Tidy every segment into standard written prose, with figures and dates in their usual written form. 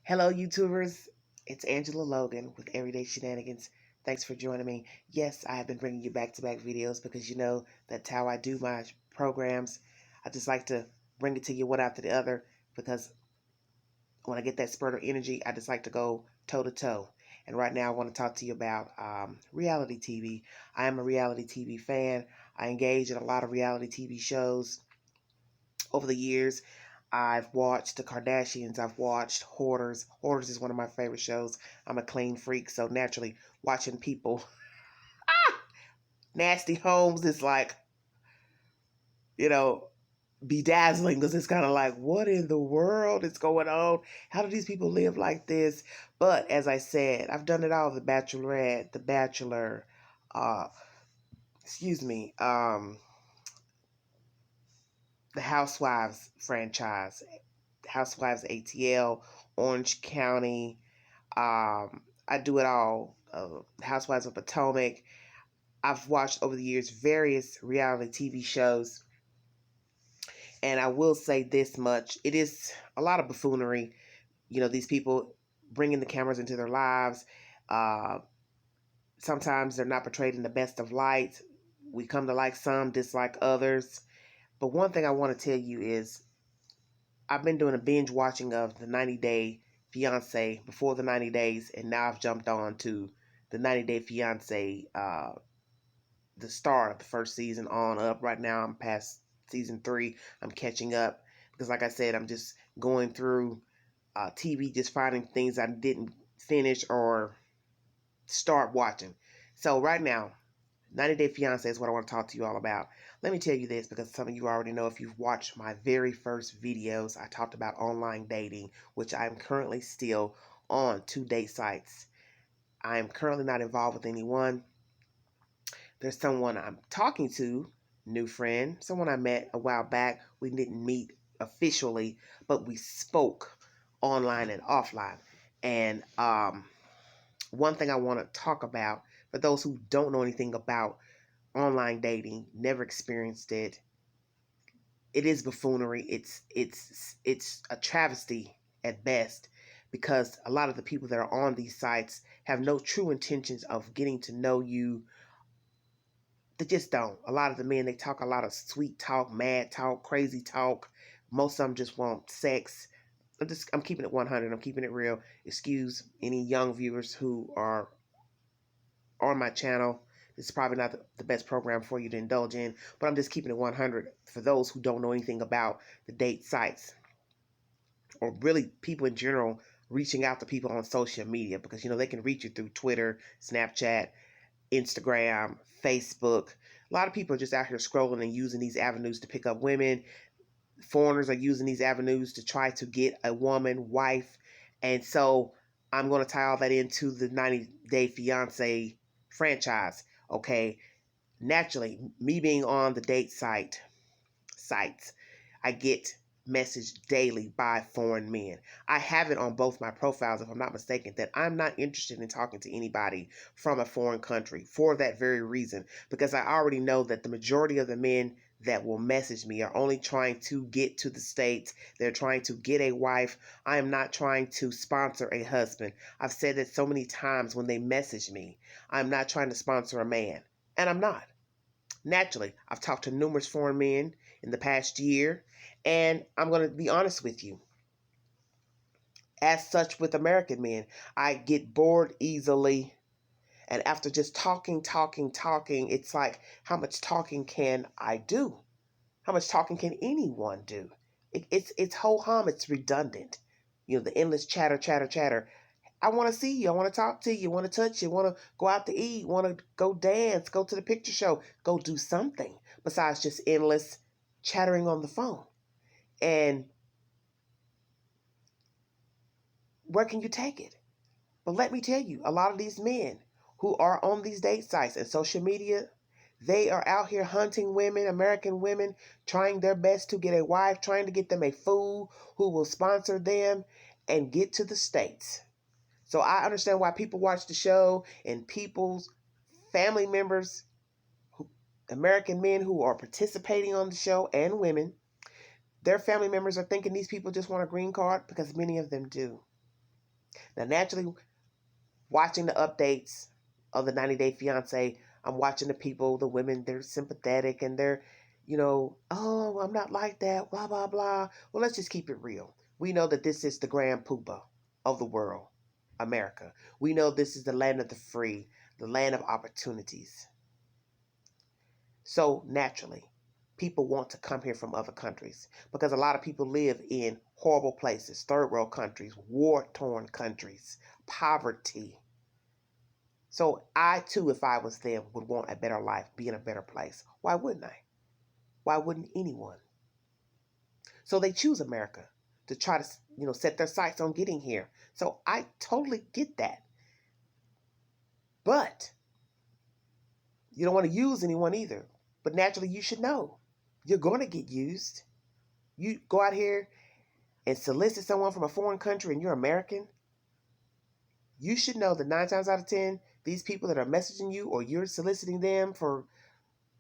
Hello, YouTubers. It's Angela Logan with Everyday Shenanigans. Thanks for joining me. Yes, I have been bringing you back-to-back videos because you know that's how I do my programs. I just like to bring it to you one after the other because when I get that spurt of energy, I just like to go toe-to-toe. And right now, I want to talk to you about reality TV. I am a reality TV fan. I engage in a lot of reality TV shows over the years. I've watched the Kardashians. I've watched Hoarders. Hoarders is one of my favorite shows. I'm a clean freak, so naturally, watching people nasty homes is like, you know, bedazzling because it's kind of like, what in the world is going on? How do these people live like this? But as I said, I've done it all: The Bachelorette, The Bachelor, uh, excuse me, the Housewives franchise, Housewives ATL, Orange County. I do it all. Housewives of Potomac. I've watched over the years various reality TV shows, and I will say this much: it is a lot of buffoonery. You know, these people bringing the cameras into their lives. Uh, Sometimes they're not portrayed in the best of light. We come to like some, dislike others. But one thing I want to tell you is I've been doing a binge watching of the 90-Day Fiance before the 90 days, and now I've jumped on to the 90-Day Fiance, the start of the first season on up. Right now, I'm past season 3. I'm catching up because, like I said, I'm just going through TV, just finding things I didn't finish or start watching. So, right now, 90 Day Fiance is what I want to talk to you all about. Let me tell you this because some of you already know if you've watched my very first videos, I talked about online dating, which I'm currently still on 2 date sites. I am currently not involved with anyone. There's someone I'm talking to, new friend, someone I met a while back. We didn't meet officially, but we spoke online and offline. And one thing I want to talk about for those who don't know anything about online dating, never experienced it. It is buffoonery. It's a travesty at best because a lot of the people that are on these sites have no true intentions of getting to know you. They just don't. A lot of the men, they talk a lot of sweet talk, mad talk, crazy talk. Most of them just want sex. I'm keeping it 100. I'm keeping it real. Excuse any young viewers who are on my channel. This is probably not the best program for you to indulge in, but I'm just keeping it 100 for those who don't know anything about the date sites or really people in general reaching out to people on social media because you know they can reach you through Twitter, Snapchat, Instagram, Facebook. A lot of people are just out here scrolling and using these avenues to pick up women. Foreigners are using these avenues to try to get a woman, wife. And so I'm going to tie all that into the 90 Day Fiance franchise. Okay. Naturally, me being on the date sites, I get messaged daily by foreign men. I have it on both my profiles, if I'm not mistaken, that I'm not interested in talking to anybody from a foreign country for that very reason, because I already know that the majority of the men that will message me are only trying to get to the States. They're trying to get a wife. I am not trying to sponsor a husband. I've said that so many times when they message me. I'm not trying to sponsor a man, and I'm not. Naturally, I've talked to numerous foreign men in the past year, and I'm going to be honest with you. As such, with American men, I get bored easily. And after just talking, it's like, how much talking can I do? How much talking can anyone do? It's ho hum, it's redundant. You know, the endless chatter. I want to see you. I want to talk to you. Want to touch you. Want to go out to eat. Want to go dance. Go to the picture show. Go do something besides just endless chattering on the phone. And where can you take it? But let me tell you, a lot of these men who are on these date sites and social media, they are out here hunting women, American women, trying their best to get a wife, trying to get them a fool who will sponsor them and get to the States. So I understand why people watch the show and people's family members, American men who are participating on the show and women, their family members are thinking these people just want a green card because many of them do. Now, naturally, watching the updates of the 90 Day Fiance, I'm watching the people, the women, they're sympathetic and they're, oh, I'm not like that, blah, blah, blah. Well, let's just keep it real. We know that this is the grand poopa of the world, America. We know this is the land of the free, the land of opportunities. So naturally, people want to come here from other countries because a lot of people live in horrible places, third world countries, war torn countries, poverty. So I too, if I was them, would want a better life, be in a better place. Why wouldn't I? Why wouldn't anyone? So they choose America to try to, set their sights on getting here. So I totally get that. But you don't want to use anyone either. But naturally, you should know you're going to get used. You go out here and solicit someone from a foreign country and you're American, you should know that 9 times out of 10, these people that are messaging you or you're soliciting them for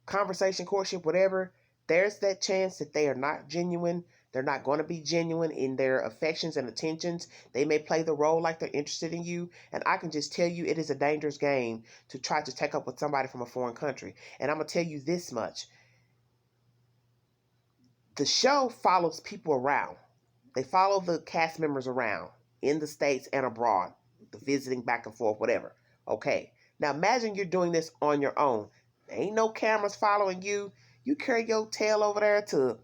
conversation, courtship, whatever, there's that chance that they are not genuine. They're not going to be genuine in their affections and attentions. They may play the role like they're interested in you. And I can just tell you it is a dangerous game to try to take up with somebody from a foreign country. And I'm going to tell you this much. The show follows people around. They follow the cast members around in the States and abroad, the visiting back and forth, whatever. Okay. Now imagine you're doing this on your own. There ain't no cameras following you. You carry your tail over there to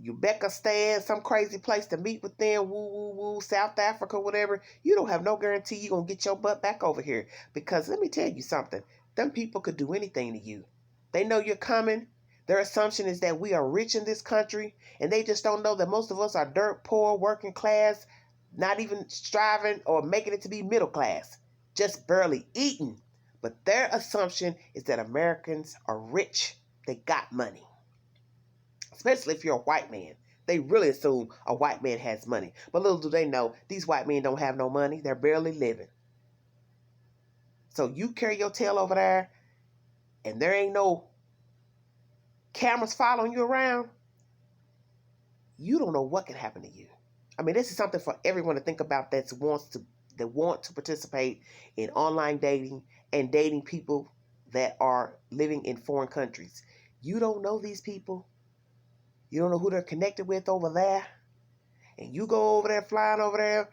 Uzbekistan, some crazy place to meet with them, woo, woo, woo, South Africa, whatever. You don't have no guarantee you're going to get your butt back over here. Because let me tell you something. Them people could do anything to you. They know you're coming. Their assumption is that we are rich in this country, and they just don't know that most of us are dirt poor, working class, not even striving or making it to be middle class, just barely eating. But their assumption is that Americans are rich. They got money. Especially if you're a white man. They really assume a white man has money. But little do they know, these white men don't have no money. They're barely living. So you carry your tail over there, and there ain't no cameras following you around, you don't know what can happen to you. I mean, this is something for everyone to think about that want to participate in online dating and dating people that are living in foreign countries. You don't know these people. You don't know who they're connected with over there. And you go over there, flying over there,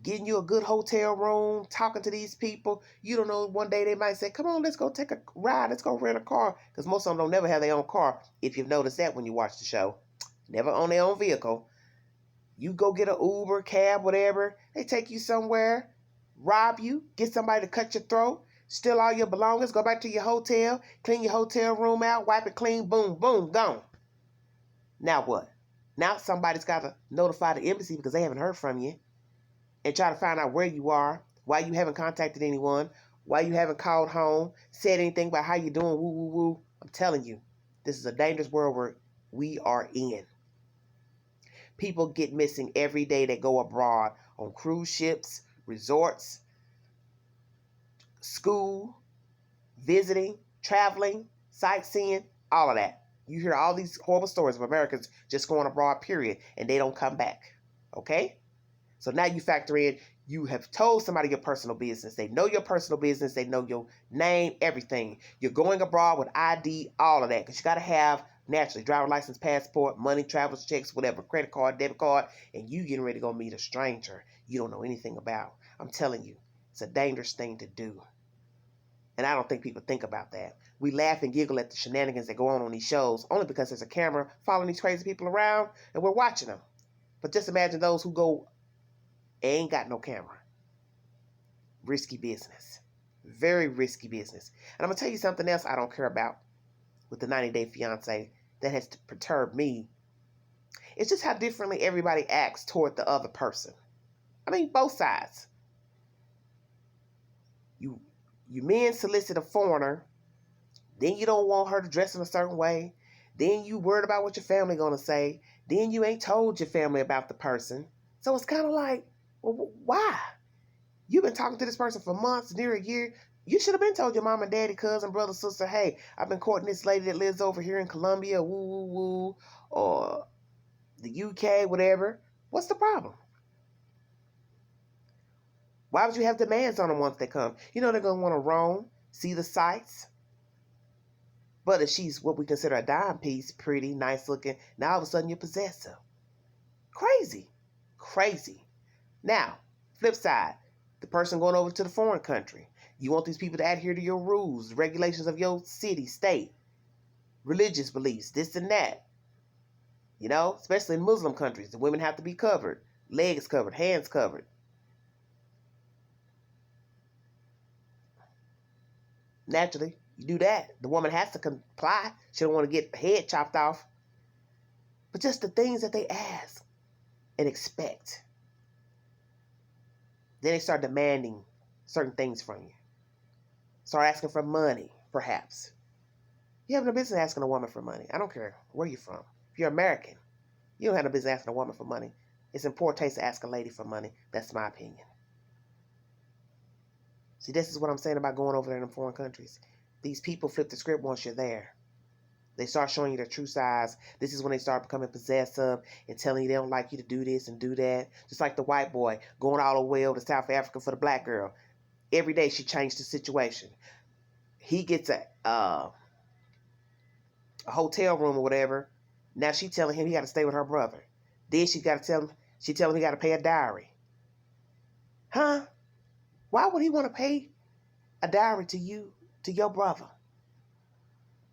getting you a good hotel room, talking to these people. You don't know, one day they might say, come on, let's go take a ride. Let's go rent a car. Because most of them don't never have their own car. If you've noticed that when you watch the show. Never own their own vehicle. You go get an Uber, cab, whatever. They take you somewhere, rob you, get somebody to cut your throat, steal all your belongings, go back to your hotel, clean your hotel room out, wipe it clean, boom, boom, gone. Now what? Now somebody's got to notify the embassy because they haven't heard from you and try to find out where you are, why you haven't contacted anyone, why you haven't called home, said anything about how you doing, woo, woo, woo. I'm telling you, this is a dangerous world where we are in. People get missing every day that go abroad on cruise ships, resorts, school, visiting, traveling, sightseeing, all of that. You hear all these horrible stories of Americans just going abroad, period, and they don't come back. Okay? So now you factor in, you have told somebody your personal business. They know your personal business. They know your name, everything. You're going abroad with ID, all of that, because you got to have, naturally, driver license, passport, money, traveler's checks, whatever, credit card, debit card, and you getting ready to go meet a stranger you don't know anything about. I'm telling you, it's a dangerous thing to do. And I don't think people think about that. We laugh and giggle at the shenanigans that go on these shows only because there's a camera following these crazy people around and we're watching them. But just imagine those who go ain't got no camera. Risky business. Very risky business. And I'm going to tell you something else I don't care about with the 90 Day Fiance that has perturbed me. It's just how differently everybody acts toward the other person. I mean, both sides. You men solicit a foreigner, then you don't want her to dress in a certain way, then you worried about what your family gonna say, then you ain't told your family about the person. So it's kind of like, well, why? You've been talking to this person for months, near a year. You should have been told your mom and daddy, cousin, brother, sister, hey, I've been courting this lady that lives over here in Colombia, woo, woo, woo, or the UK, whatever. What's the problem? Why would you have demands on them once they come? You know they're going to want to roam, see the sights. But if she's what we consider a dime piece, pretty, nice looking, now all of a sudden you possess her. Crazy. Crazy. Now, flip side, the person going over to the foreign country. You want these people to adhere to your rules, regulations of your city, state, religious beliefs, this and that. You know, especially in Muslim countries, the women have to be covered, legs covered, hands covered. Naturally, you do that, the woman has to comply. She don't want to get her head chopped off. But just the things that they ask and expect. Then they start demanding certain things from you. Start asking for money, perhaps. You have no business asking a woman for money. I don't care where you're from. If you're American, you don't have no business asking a woman for money. It's in poor taste to ask a lady for money. That's my opinion. See, this is what I'm saying about going over there in foreign countries. These people flip the script once you're there. They start showing you their true size. This is when they start becoming possessive and telling you they don't like you to do this and do that. Just like the white boy going all the way over to South Africa for the black girl. Every day she changed the situation. He gets a hotel room or whatever. Now she telling him he got to stay with her brother. Then she tell him he got to pay a dowry. Huh? Why would he want to pay a dowry to you, to your brother?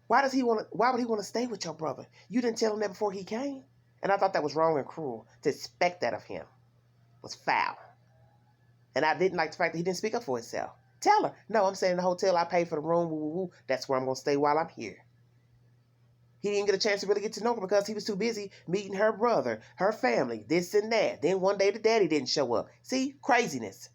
Why would he want to stay with your brother? You didn't tell him that before he came. And I thought that was wrong and cruel. To expect that of him was foul. And I didn't like the fact that he didn't speak up for himself. Tell her, no, I'm staying in the hotel. I paid for the room. Woo, woo, woo. That's where I'm going to stay while I'm here. He didn't get a chance to really get to know her because he was too busy meeting her brother, her family, this and that. Then one day the daddy didn't show up. See, craziness.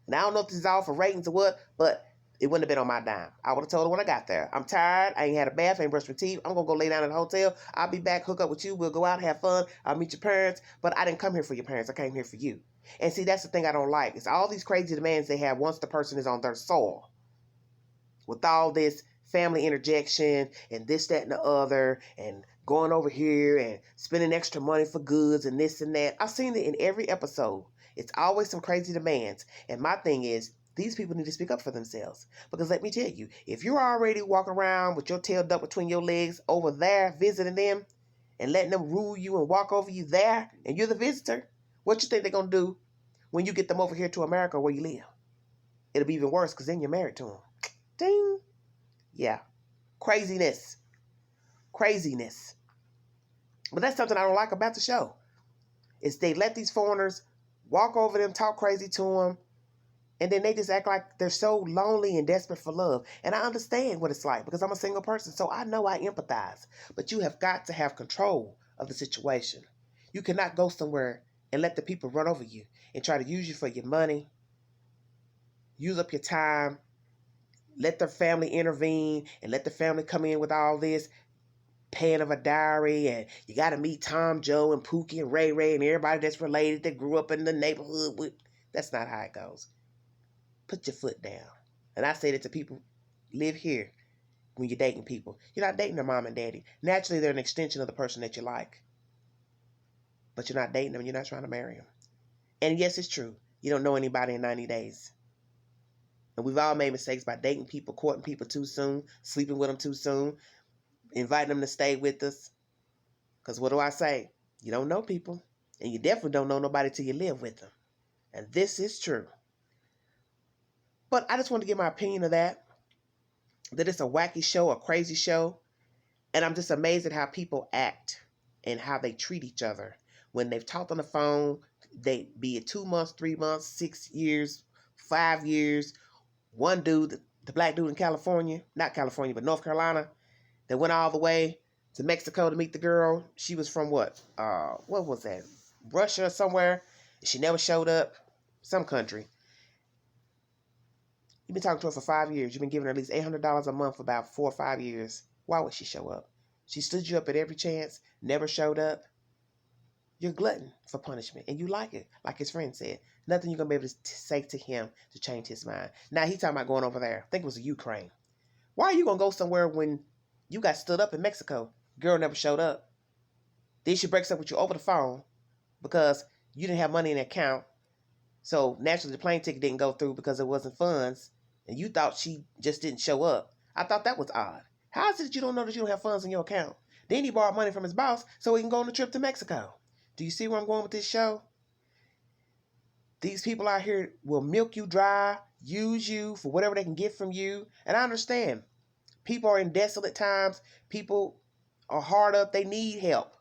And I don't know if this is all for ratings or what, but it wouldn't have been on my dime. I would have told her when I got there. I'm tired. I ain't had a bath. I ain't brushed my teeth. I'm going to go lay down in the hotel. I'll be back, hook up with you. We'll go out, have fun. I'll meet your parents. But I didn't come here for your parents. I came here for you. And see, that's the thing I don't like. It's all these crazy demands they have once the person is on their soil. With all this family interjection and this, that, and the other, and going over here and spending extra money for goods and this and that. I've seen it in every episode. It's always some crazy demands. And my thing is, these people need to speak up for themselves. Because let me tell you, if you're already walking around with your tail ducked between your legs over there visiting them and letting them rule you and walk over you there and you're the visitor, what you think they're going to do when you get them over here to America where you live? It'll be even worse because then you're married to them. Ding. Yeah. Craziness. Craziness. But that's something I don't like about the show. Is they let these foreigners walk over them, talk crazy to them, and then they just act like they're so lonely and desperate for love. And I understand what it's like because I'm a single person, so I know I empathize. But you have got to have control of the situation. You cannot go somewhere and let the people run over you and try to use you for your money, use up your time, let their family intervene and let the family come in with all this paying of a dowry, and you got to meet Tom, Joe, and Pookie, and Ray Ray, and everybody that's related that grew up in the neighborhood with. That's not how it goes. Put your foot down. And I say that to people, live here when you're dating people. You're not dating their mom and daddy. Naturally, they're an extension of the person that you like. But you're not dating them, and you're not trying to marry them. And yes, it's true. You don't know anybody in 90 days. And we've all made mistakes by dating people, courting people too soon, sleeping with them too soon, inviting them to stay with us. Because what do I say? You don't know people. And you definitely don't know nobody till you live with them. And this is true. But I just want to give my opinion of that. That it's a wacky show, a crazy show. And I'm just amazed at how people act and how they treat each other. When they've talked on the phone, they be it 2 months, 3 months, 6 years, 5 years. One dude, the black dude in California, not California, but North Carolina, that went all the way to Mexico to meet the girl. She was from what was that? Russia or somewhere. She never showed up. Some country. You've been talking to her for 5 years. You've been giving her at least $800 a month for about 4 or 5 years. Why would she show up? She stood you up at every chance, never showed up. You're a glutton for punishment, and you like it, like his friend said. Nothing you're going to be able to say to him to change his mind. Now, he's talking about going over there. I think it was Ukraine. Why are you going to go somewhere when you got stood up in Mexico? Girl never showed up. Then she breaks up with you over the phone because you didn't have money in the account So naturally, the plane ticket didn't go through because it wasn't funds, and you thought she just didn't show up. I thought that was odd. How is it that you don't know that you don't have funds in your account? Then he borrowed money from his boss so he can go on a trip to Mexico. Do you see where I'm going with this show? These people out here will milk you dry, use you for whatever they can get from you. And I understand. People are in desolate times. People are hard up. They need help.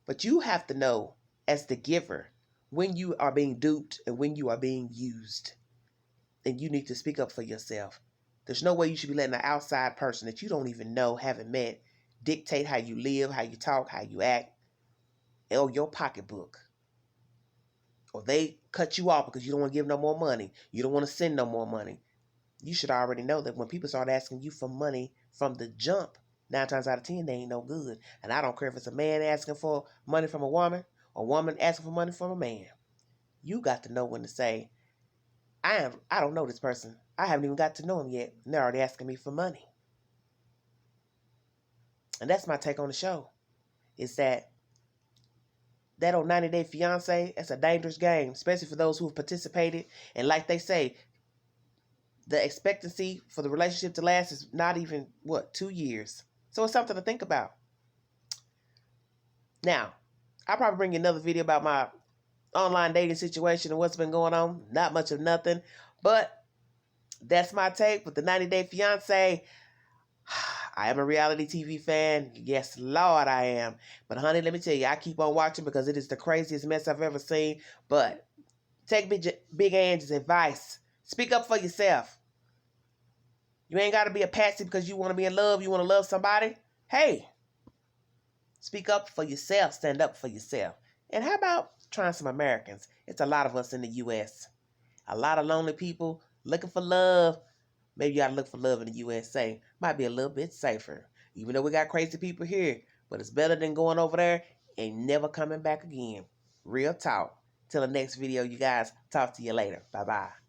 But you have to know, as the giver, when you are being duped and when you are being used. And you need to speak up for yourself. There's no way you should be letting an outside person that you don't even know, haven't met, dictate how you live, how you talk, how you act, or your pocketbook. Or they cut you off because you don't want to give no more money. You don't want to send no more money. You should already know that when people start asking you for money from the jump, 9 times out of 10, they ain't no good. And I don't care if it's a man asking for money from a woman or a woman asking for money from a man. You got to know when to say, I don't know this person. I haven't even got to know him yet. And they're already asking me for money. And that's my take on the show. Is that old 90-Day Fiance, that's a dangerous game, especially for those who have participated. And like they say, the expectancy for the relationship to last is not even, 2 years. So it's something to think about. Now, I'll probably bring you another video about my online dating situation and what's been going on. Not much of nothing. But that's my take with the 90-Day Fiance. I am a reality TV fan. Yes, Lord, I am. But honey, let me tell you, I keep on watching because it is the craziest mess I've ever seen. But take Big Angie's advice. Speak up for yourself. You ain't got to be a patsy because you want to be in love. You want to love somebody. Hey, speak up for yourself. Stand up for yourself. And how about trying some Americans? It's a lot of us in the U.S. A lot of lonely people looking for love. Maybe you got to look for love in the USA. Might be a little bit safer. Even though we got crazy people here. But it's better than going over there and never coming back again. Real talk. Till the next video, you guys. Talk to you later. Bye-bye.